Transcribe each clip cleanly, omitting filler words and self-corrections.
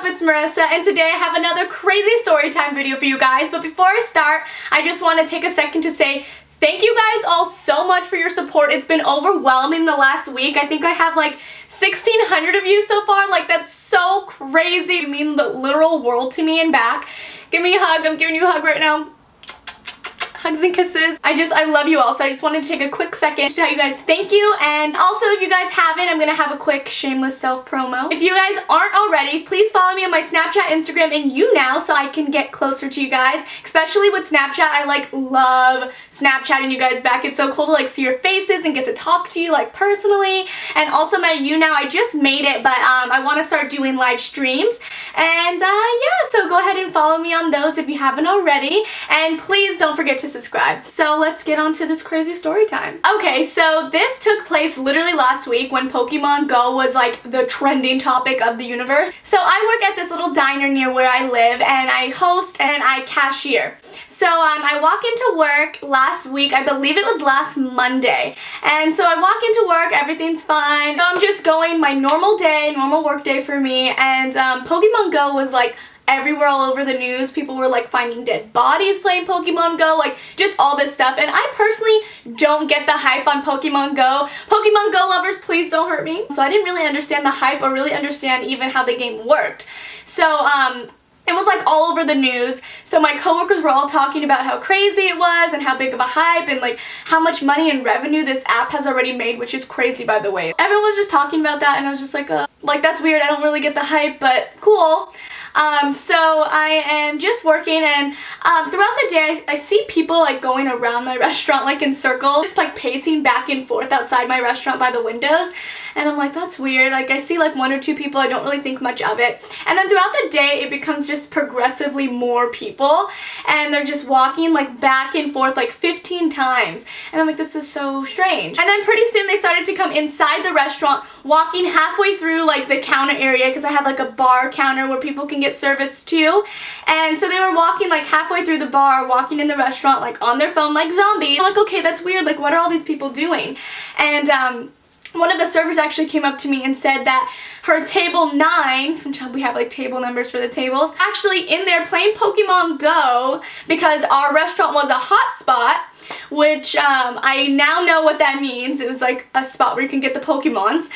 It's Marissa, and today I have another crazy story time video for you guys. But before I start, I just want to take a second to say thank you guys all so much for your support. It's been overwhelming the last week. I think I have like 1,600 of you so far. Like, that's so crazy. You mean the literal world to me and back. Give me a hug. I'm giving you a hug right now. Hugs and kisses. I love you all, so I just wanted to take a quick second to tell you guys thank you. And also, if you guys haven't, I'm gonna have a quick shameless self promo. If you guys aren't already, please follow me on my Snapchat, Instagram, and YouNow so I can get closer to you guys. Especially with Snapchat, I love Snapchatting you guys back. It's so cool to see your faces and get to talk to you personally. And also my YouNow, I just made it, but I want to start doing live streams. And yeah, so go ahead and follow me on those if you haven't already. And please don't forget to subscribe. So let's get on to this crazy story time. Okay, so this took place literally last week when Pokemon Go was the trending topic of the universe. So I work at this little diner near where I live, and I host and I cashier. So I walk into work last week, I believe it was last Monday. And so I walk into work, everything's fine. So I'm just going my normal day, normal work day for me, and Pokemon Go was everywhere all over the news. People were finding dead bodies playing Pokemon Go, just all this stuff. And I personally don't get the hype on Pokemon Go. Pokemon Go lovers, please don't hurt me. So I didn't really understand the hype or really understand even how the game worked. So it was all over the news. So my coworkers were all talking about how crazy it was and how big of a hype and how much money and revenue this app has already made, which is crazy, by the way. Everyone was just talking about that, and I was just that's weird. I don't really get the hype, but cool. So I am just working, and throughout the day I see people going around my restaurant in circles, just pacing back and forth outside my restaurant by the windows, and I'm that's weird. I see one or two people, I don't really think much of it. And then throughout the day it becomes just progressively more people, and they're just walking back and forth 15 times, and I'm this is so strange. And then pretty soon they started to come inside the restaurant, walking halfway through the counter area, because I have a bar counter where people can get service too. And so they were walking halfway through the bar, walking in the restaurant on their phone like zombies. I'm okay, that's weird, what are all these people doing? And one of the servers actually came up to me and said that her table 9, which we have table numbers for the tables, actually in there playing Pokemon Go because our restaurant was a hotspot, which I now know what that means. It was a spot where you can get the Pokemons.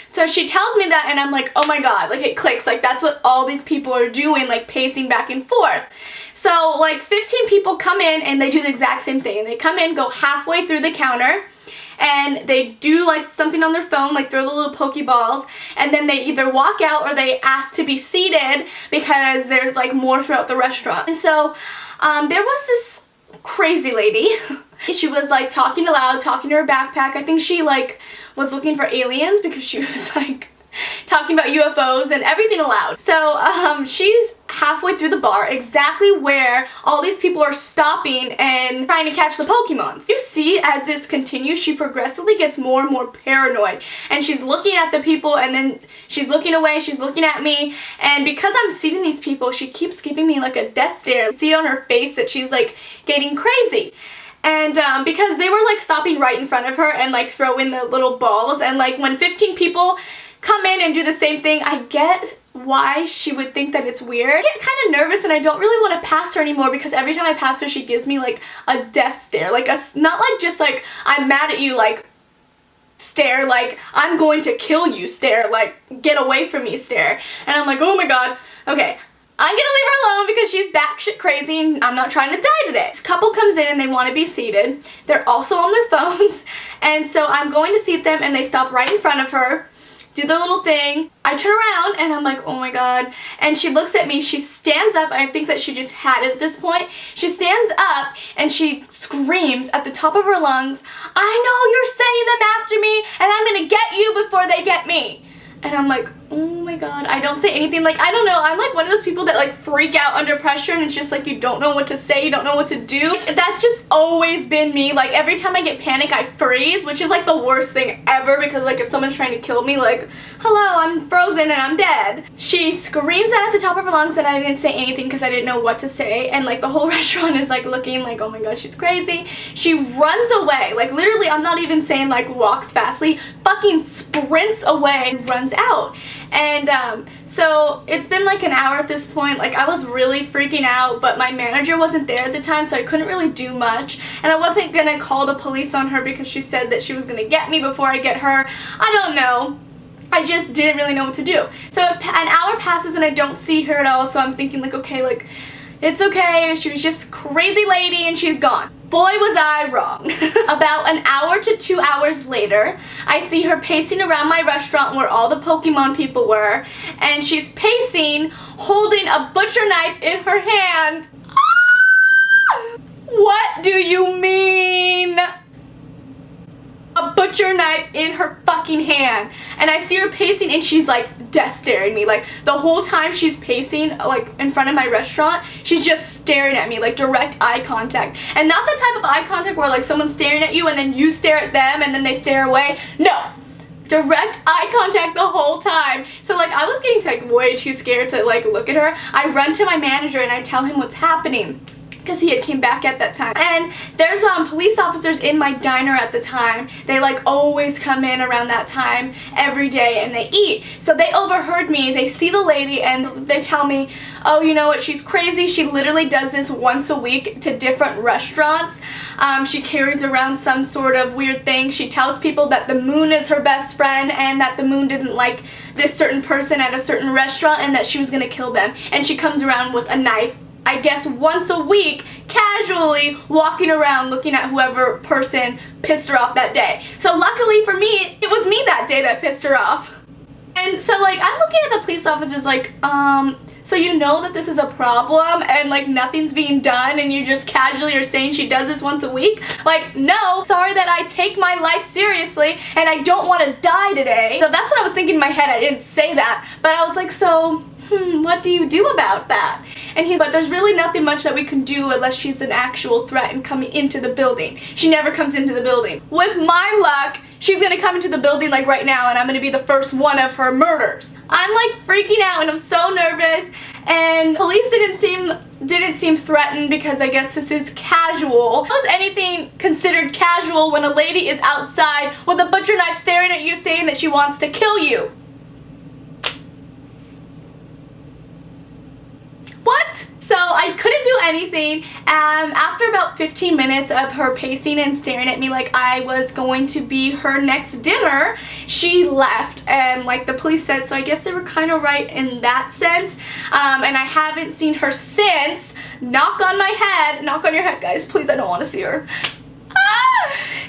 So she tells me that, and I'm oh my god, it clicks, that's what all these people are doing, pacing back and forth. So 15 people come in and they do the exact same thing. They come in, go halfway through the counter, and they do something on their phone, throw the little Pokeballs, and then they either walk out or they ask to be seated because there's more throughout the restaurant. And so there was this crazy lady. She was talking aloud, talking to her backpack. I think she was looking for aliens because she was talking about UFOs and everything aloud. So she's halfway through the bar, exactly where all these people are stopping and trying to catch the Pokemons. You see, as this continues, she progressively gets more and more paranoid, and she's looking at the people, and then she's looking away, she's looking at me, and because I'm seeing these people, she keeps giving me a death stare. See on her face that she's getting crazy. And because they were stopping right in front of her and throwing the little balls, and when 15 people come in and do the same thing, I get why she would think that it's weird. I get kind of nervous, and I don't really want to pass her anymore because every time I pass her she gives me a death stare, not just I'm mad at you stare, I'm going to kill you stare, get away from me stare. And I'm oh my god, okay, I'm gonna leave her alone because she's batshit crazy and I'm not trying to die today. This couple comes in and they want to be seated. They're also on their phones, and so I'm going to seat them, and they stop right in front of her, do their little thing. I turn around and I'm oh my god. And she looks at me, she stands up, I think that she just had it at this point. She stands up and she screams at the top of her lungs, "I know you're sending them after me, and I'm gonna get you before they get me." And I'm oh my god. I don't say anything. I don't know. I'm one of those people that freak out under pressure, and it's just you don't know what to say, you don't know what to do. That's just always been me. Every time I get panic, I freeze, which is the worst thing ever, because if someone's trying to kill me, hello, I'm frozen and I'm dead. She screams out at the top of her lungs that I didn't say anything because I didn't know what to say, and the whole restaurant is looking oh my god, she's crazy. She runs away. Literally, I'm not even saying walks fastly, fucking sprints away and runs out. And so it's been like an hour at this point. Like, I was really freaking out, but my manager wasn't there at the time, so I couldn't really do much. And I wasn't gonna call the police on her because she said that she was gonna get me before I get her. I don't know. I just didn't really know what to do. So an hour passes and I don't see her at all, so I'm thinking like, okay, like, it's okay, she was just a crazy lady and she's gone. Boy, was I wrong. About an hour to 2 hours later, I see her pacing around my restaurant where all the Pokemon people were, and she's pacing, holding a butcher knife in her hand. Ah! What do you mean? A butcher knife in her fucking hand. And I see her pacing and she's like death staring me. Like, the whole time she's pacing like in front of my restaurant, she's just staring at me, like direct eye contact. And not the type of eye contact where like someone's staring at you and then you stare at them and then they stare away. No, direct eye contact the whole time. So like, I was getting like way too scared to like look at her. I run to my manager and I tell him what's happening, because he had came back at that time. And there's police officers in my diner at the time. They like always come in around that time every day and they eat. So they overheard me, they see the lady and they tell me, oh, you know what, she's crazy. She literally does this once a week to different restaurants. She carries around some sort of weird thing. She tells people that the moon is her best friend and that the moon didn't like this certain person at a certain restaurant and that she was gonna kill them. And she comes around with a knife, I guess once a week, casually walking around looking at whoever person pissed her off that day. So luckily for me, it was me that day that pissed her off. And so like, I'm looking at the police officers like, so you know that this is a problem and like nothing's being done and you just casually are saying she does this once a week? Like, no, sorry that I take my life seriously and I don't want to die today. So that's what I was thinking in my head. I didn't say that, but I was like, so, what do you do about that? And he's like, there's really nothing much that we can do unless she's an actual threat and coming into the building. She never comes into the building. With my luck, she's gonna come into the building like right now and I'm gonna be the first one of her murders. I'm like freaking out and I'm so nervous, and police didn't seem threatened because I guess this is casual. How is anything considered casual when a lady is outside with a butcher knife staring at you saying that she wants to kill you? What? So I couldn't do anything. After about 15 minutes of her pacing and staring at me like I was going to be her next dinner, she left, and like the police said, so I guess they were kind of right in that sense. And I haven't seen her since. Knock on my head. Knock on your head, guys. Please, I don't want to see her.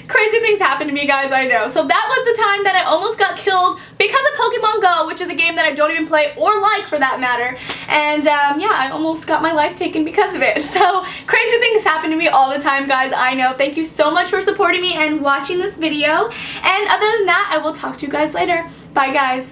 Crazy things happen to me, guys, I know. So that was the time that I almost got killed because of Pokemon Go, which is a game that I don't even play or like for that matter. And yeah, I almost got my life taken because of it. So crazy things happen to me all the time, guys, I know. Thank you so much for supporting me and watching this video. And other than that, I will talk to you guys later. Bye, guys.